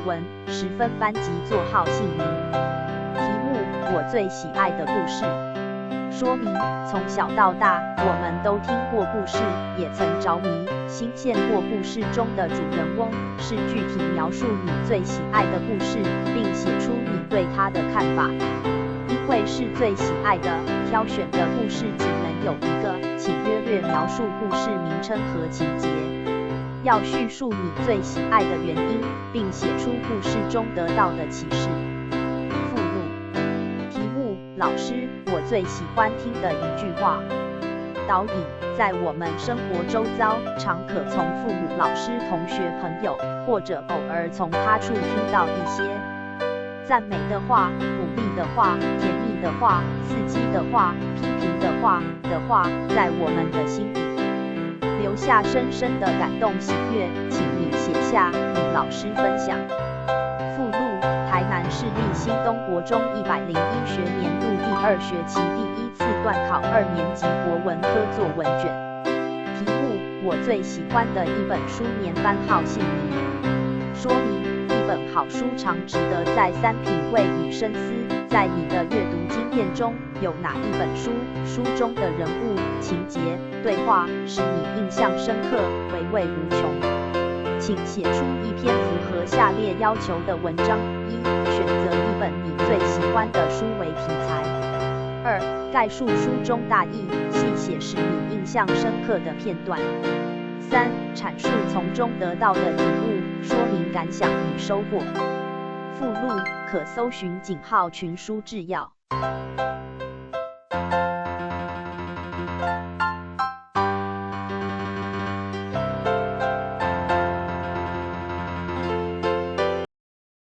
文，十分班级座号姓名。题目：我最喜爱的故事。说明：从小到大，我们都听过故事，也曾着迷、欣羡过故事中的主人翁。是具体描述你最喜爱的故事，并写出你对它的看法。因为是最喜爱的，挑选的故事只能有一个，请约略描述故事名称和情节。要叙述你最喜爱的原因，并写出故事中得到的启示。附录：题目：老师，我最喜欢听的一句话。导引：在我们生活周遭，常可从父母、老师、同学、朋友，或者偶尔从他处听到一些赞美的话、鼓励的话、甜蜜的话、刺激的话、批评的话，在我们的心里留下深深的感动喜悦，请你写下与老师分享。附录：台南市立新东国中101学年度第2学期第1次段考2年级国文科作文卷。题目：我最喜欢的一本书，年番号姓名。说明：一本好书常值得再三品味与深思。在你的阅读经验中，有哪一本书中的人物、情节、对话使你印象深刻、回味无穷？请写出一篇符合下列要求的文章：一、选择一本你最喜欢的书为题材；二、概述书中大意，细写使你印象深刻的片段；三、阐述从中得到的体悟，说明感想与收获。附录可搜寻井号群书治要。